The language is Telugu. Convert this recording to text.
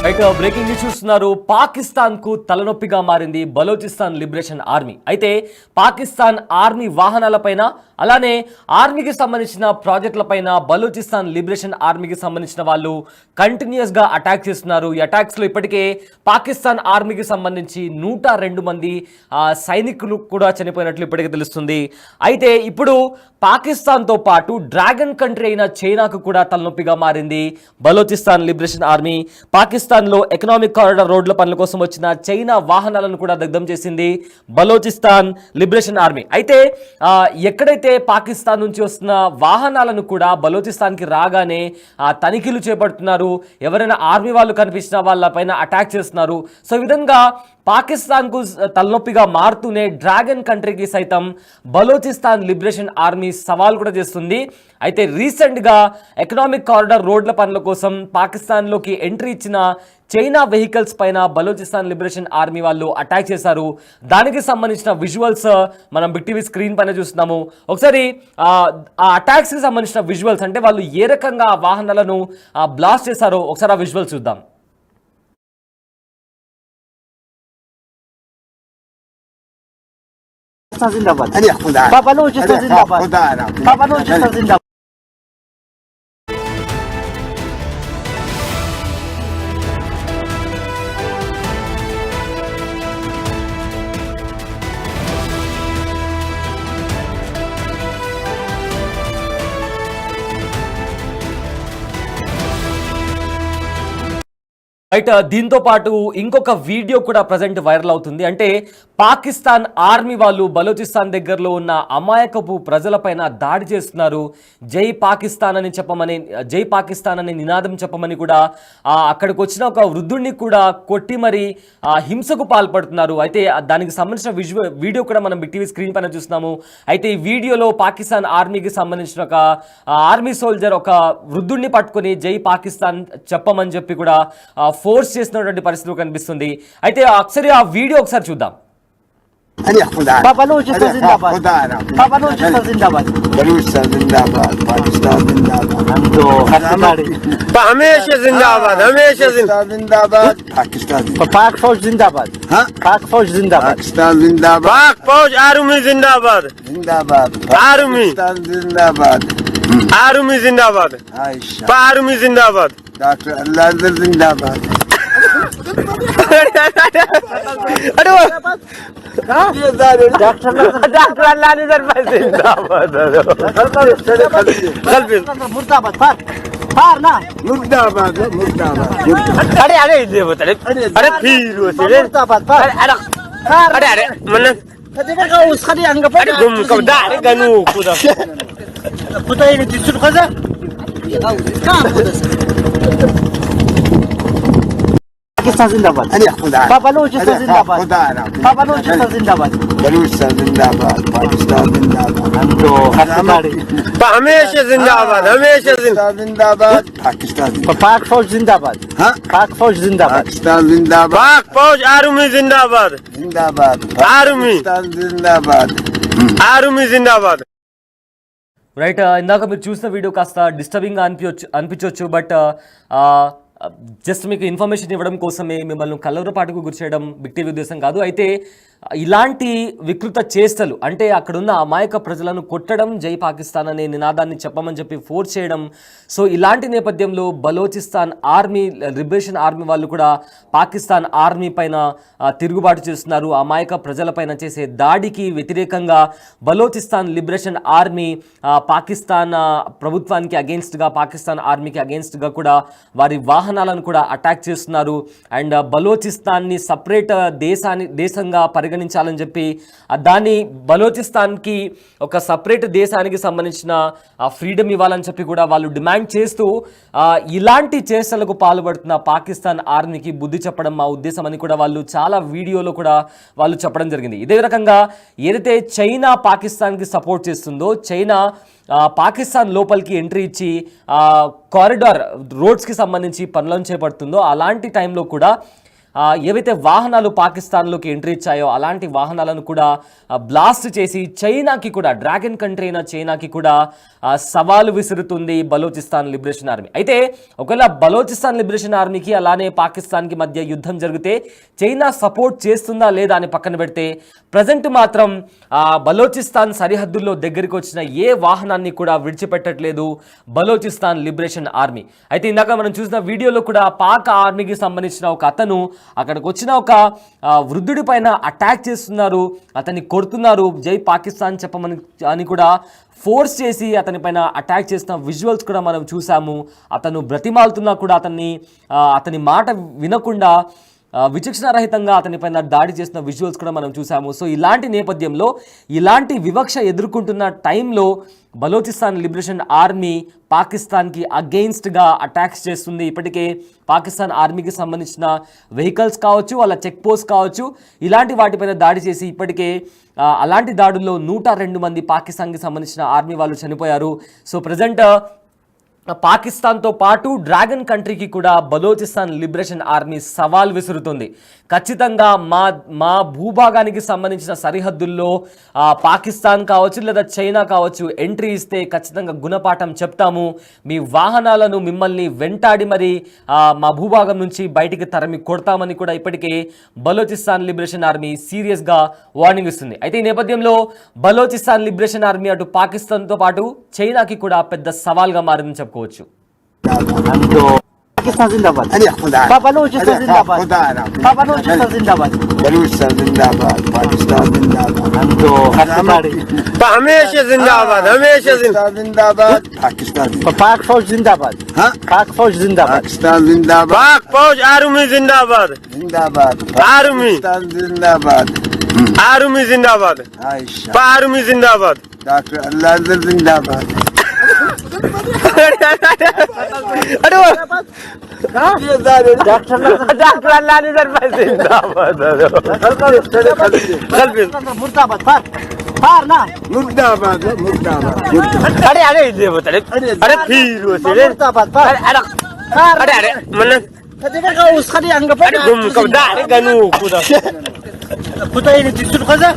రైట్ బ్రేకింగ్ న్యూస్ చూస్తున్నారు. పాకిస్తాన్ కు తలనొప్పిగా మారింది బలోచిస్తాన్ లిబరేషన్ ఆర్మీ. అయితే పాకిస్తాన్ ఆర్మీ వాహనాలపైన అలానే ఆర్మీకి సంబంధించిన ప్రాజెక్టులపైన బలోచిస్తాన్ లిబరేషన్ ఆర్మీకి సంబంధించిన వాళ్ళు కంటిన్యూస్ గా అటాక్ చేస్తున్నారు. ఈ అటాక్స్ లో ఇప్పటికే పాకిస్తాన్ ఆర్మీకి సంబంధించి 102 మంది సైనికులు కూడా చనిపోయినట్లు ఇప్పటికే తెలుస్తుంది. అయితే ఇప్పుడు పాకిస్తాన్తో పాటు డ్రాగన్ కంట్రీ అయిన చైనాకు కూడా తలనొప్పిగా మారింది బలోచిస్తాన్ లిబరేషన్ ఆర్మీ. పాకిస్తాన్లో ఎకనామిక్ కారిడార్ రోడ్ల పనుల కోసం వచ్చిన చైనా వాహనాలను కూడా దగ్ధం చేసింది బలోచిస్తాన్ లిబరేషన్ ఆర్మీ. అయితే ఎక్కడైతే పాకిస్తాన్ నుంచి వస్తున్న వాహనాలను కూడా బలోచిస్తాన్కి రాగానే తనిఖీలు చేపడుతున్నారు. ఎవరైనా ఆర్మీ వాళ్ళు కనిపించిన వాళ్ళపైన అటాక్ చేస్తున్నారు. సో ఈ విధంగా పాకిస్తాన్కు తలనొప్పిగా మారుతూనే డ్రాగన్ కంట్రీకి సైతం బలోచిస్తాన్ లిబరేషన్ ఆర్మీ సవాల్ కూడా చేస్తుంది. అయితే రీసెంట్గా ఎకనామిక్ కారిడార్ రోడ్ల పనుల కోసం పాకిస్తాన్లోకి ఎంట్రీ ఇచ్చిన చైనా వెహికల్స్ పైన బలోచిస్తాన్ లిబరేషన్ ఆర్మీ వాళ్ళు అటాక్ చేశారు. దానికి సంబంధించిన విజువల్స్ మనం బిగ్ టీవీ స్క్రీన్ పైన చూస్తున్నాము. ఒకసారి ఆ అటాక్స్కి సంబంధించిన విజువల్స్, అంటే వాళ్ళు ఏ రకంగా ఆ వాహనాలను బ్లాస్ట్ చేశారో ఒకసారి ఆ విజువల్స్ చూద్దాం. जिंदाबाद बलोचिस्तान जिंदाबाद बलोचिस्तान जिंदाबाद. రైట్, దీంతో పాటు ఇంకొక వీడియో కూడా ప్రజెంట్ వైరల్ అవుతుంది. అంటే పాకిస్తాన్ ఆర్మీ వాళ్ళు బలోచిస్తాన్ దగ్గరలో ఉన్న అమాయకపు ప్రజలపైన దాడి చేస్తున్నారు. జై పాకిస్తాన్ అని చెప్పమని, జై పాకిస్తాన్ అని నినాదం చెప్పమని కూడా అక్కడికి వచ్చిన ఒక వృద్ధుడిని కూడా కొట్టి మరి హింసకు పాల్పడుతున్నారు. అయితే దానికి సంబంధించిన వీడియో కూడా మనం బిగ్ టీవీ స్క్రీన్ పైన చూస్తున్నాము. అయితే ఈ వీడియోలో పాకిస్తాన్ ఆర్మీకి సంబంధించిన ఒక ఆర్మీ సోల్జర్ ఒక వృద్ధుడిని పట్టుకొని జై పాకిస్తాన్ చెప్పమని చెప్పి కూడా ఫోర్స్ చేసినటువంటి పరిస్థితులు కనిపిస్తుంది. అయితే ఒకసారి ఆ వీడియో ఒకసారి చూద్దాం. बलोचिस्तान जिंदाबाद बलोचिस्तान जिंदाबाद बलूचिस्तान जिंदाबाद पाकिस्तान जिंदाबाद हम तो हमेशा जिंदाबाद हमेशा जिंदाबाद पाकिस्तान पाक फौज जिंदाबाद. हाँ पाक फौज जिंदाबाद पाकिस्तान जिंदाबाद पाक फौज आर्मी जिंदाबाद जिंदाबाद आर्मी पाकिस्तान जिंदाबाद आर्मी जिंदाबाद आयशा आर्मी जिंदाबाद डॉक्टर अल्लाह जिंदाबाद डॉक्टर अल्लाह जिंदाबाद मुर्दाबाद पार ना मुर्दाबाद मुर्दाबाद अरे अरे ये बता अरे फिर मुर्दाबाद पार अरे अरे मन देखा उसका भी अंग पर गुम को दारे गनु खुदा खुदा ये दिसुर खजा काम खुदा पाकिस्तान जिंदाबाद बलोचिस्तान जिंदाबाद बलोचिस्तान जिंदाबाद बलूचिस्तान जिंदाबाद पाकिस्तान जिंदाबाद हम तो हमेशा जिंदाबाद जिंदाबाद पाकिस्तान पाक फौज जिंदाबाद. हाँ पाक फौज जिंदाबाद पाकिस्तान जिंदाबाद पाक फौज आर्मी जिंदाबाद जिंदाबाद आर्मी पाकिस्तान जिंदाबाद आर्मी जिंदाबाद. రైట్, ఇందాక మీరు చూసిన వీడియో కాస్త డిస్టర్బింగ్గా అనిపించవచ్చు. బట్ జస్ట్ మీకు ఇన్ఫర్మేషన్ ఇవ్వడం కోసమే, మిమ్మల్ని కలవరపాటుకు గురి చేయడం బిగ్ టీవీ ఉద్దేశం కాదు. అయితే ఇలాంటి వికృత చేష్టలు, అంటే అక్కడున్న అమాయక ప్రజలను కొట్టడం, జై పాకిస్తాన్ అనే నినాదాన్ని చెప్పమని చెప్పి ఫోర్స్ చేయడం, సో ఇలాంటి నేపథ్యంలో బలోచిస్తాన్ ఆర్మీ లిబరేషన్ ఆర్మీ వాళ్ళు కూడా పాకిస్తాన్ ఆర్మీ పైన తిరుగుబాటు చేస్తున్నారు. అమాయక ప్రజలపైన చేసే దాడికి వ్యతిరేకంగా బలోచిస్తాన్ లిబరేషన్ ఆర్మీ పాకిస్తాన్ ప్రభుత్వానికి అగెన్స్ట్గా, పాకిస్తాన్ ఆర్మీకి అగెన్స్ట్గా కూడా వారి వాహనాలను కూడా అటాక్ చేస్తున్నారు. అండ్ బలోచిస్తాన్ని సపరేట్ దేశంగా పరిగణించాలని చెప్పి దాన్ని బలోచిస్తాన్కి ఒక సపరేట్ దేశానికి సంబంధించిన ఫ్రీడమ్ ఇవ్వాలని చెప్పి కూడా వాళ్ళు డిమాండ్ చేస్తూ ఇలాంటి చేష్టలకు పాల్పడుతున్న పాకిస్తాన్ ఆర్మీకి బుద్ధి చెప్పడం మా ఉద్దేశం అని కూడా వాళ్ళు చాలా వీడియోలో కూడా వాళ్ళు చెప్పడం జరిగింది. ఇదే రకంగా ఏదైతే చైనా పాకిస్తాన్కి సపోర్ట్ చేస్తుందో, చైనా పాకిస్తాన్ లోపలికి ఎంట్రీ ఇచ్చి కారిడార్ రోడ్స్కి సంబంధించి పనులను చేపడుతుందో, అలాంటి టైంలో కూడా ఏవైతే వాహనాలు పాకిస్తాన్లోకి ఎంట్రీ ఇచ్చాయో అలాంటి వాహనాలను కూడా బ్లాస్ట్ చేసి చైనాకి కూడా, డ్రాగన్ కంట్రీ అయిన చైనాకి కూడా సవాలు విసురుతుంది బలోచిస్తాన్ లిబరేషన్ ఆర్మీ. అయితే ఒకవేళ బలోచిస్తాన్ లిబరేషన్ ఆర్మీకి అలానే పాకిస్తాన్కి మధ్య యుద్ధం జరిగితే చైనా సపోర్ట్ చేస్తుందా లేదా అని పక్కన పెడితే ప్రజెంట్ మాత్రం బలోచిస్తాన్ సరిహద్దుల్లో దగ్గరికి వచ్చిన ఏ వాహనాన్ని కూడా విడిచిపెట్టట్లేదు బలోచిస్తాన్ లిబరేషన్ ఆర్మీ. అయితే ఇందాక మనం చూసిన వీడియోలో కూడా పాక్ ఆర్మీకి సంబంధించిన ఒక అతను అక్కడికి వచ్చిన ఒక వృద్ధుడి పైన అటాక్ చేస్తున్నారు, అతన్ని కొడుతున్నారు, జై పాకిస్తాన్ చెప్పమని అని కూడా ఫోర్స్ చేసి అతని పైన అటాక్ చేసిన విజువల్స్ కూడా మనం చూసాము. అతను బ్రతిమాలుతున్నా కూడా అతని మాట వినకుండా విచక్షణారహితంగా అతని పైన దాడి చేసిన విజువల్స్ కూడా మనం చూసాము. సో ఇలాంటి నేపథ్యంలో, ఇలాంటి వివక్ష ఎదుర్కొంటున్న టైంలో బలోచిస్తాన్ లిబరేషన్ ఆర్మీ పాకిస్తాన్కి అగెయిన్స్ట్గా అటాక్స్ చేస్తుంది. ఇప్పటికే పాకిస్తాన్ ఆర్మీకి సంబంధించిన వెహికల్స్ కావచ్చు, వాళ్ళ చెక్ పోస్ట్ కావచ్చు, ఇలాంటి వాటిపైన దాడి చేసి ఇప్పటికే అలాంటి దాడుల్లో 102 మంది పాకిస్తాన్కి సంబంధించిన ఆర్మీ వాళ్ళు చనిపోయారు. సో ప్రజెంట్ పాకిస్తాన్తో పాటు డ్రాగన్ కంట్రీకి కూడా బలోచిస్తాన్ లిబరేషన్ ఆర్మీ సవాల్ విసురుతుంది. ఖచ్చితంగా మా భూభాగానికి సంబంధించిన సరిహద్దుల్లో పాకిస్తాన్ కావచ్చు లేదా చైనా కావచ్చు ఎంట్రీ ఇస్తే ఖచ్చితంగా గుణపాఠం చెప్తాము, మీ వాహనాలను మిమ్మల్ని వెంటాడి మరి మా భూభాగం నుంచి బయటికి తరిమి కొడతామని కూడా ఇప్పటికే బలోచిస్తాన్ లిబరేషన్ ఆర్మీ సీరియస్గా వార్నింగ్ ఇస్తుంది. అయితే ఈ నేపథ్యంలో బలోచిస్తాన్ లిబరేషన్ ఆర్మీ అటు పాకిస్తాన్తో పాటు చైనాకి కూడా పెద్ద సవాల్గా మారిందని చెప్పుకోవచ్చు. पाकिस्तान जिंदाबाद, बलूचिस्तान जिंदाबाद, बलूचिस्तान जिंदाबाद, बलूचिस्तान जिंदाबाद, पाकिस्तान जिंदाबाद, हम तो हमेशा जिंदाबाद, हमेशा जिंदाबाद, पाकिस्तान, पाक फौज जिंदाबाद, हाँ, पाक फौज जिंदाबाद, पाकिस्तान जिंदाबाद, पाक फौज आर्मी जिंदाबाद, जिंदाबाद, आर्मी, पाकिस्तान जिंदाबाद, आर्मी जिंदाबाद, आयशा, आर्मी जिंदाबाद, डॉक्टर अल्लाह जिंदाबाद. डॉक्टर अल्लाह जिंदाबाद, मुर्दाबाद, पार ना मुर्दाबाद, मुर्दाबाद, अरे अरे ये बता अरे फिर मुर्दाबाद, पार अरे अरे मन देखा का उसका नहीं अंग पर अरे गुम कब दा गनु खुदा खुदा ये जिसको कजा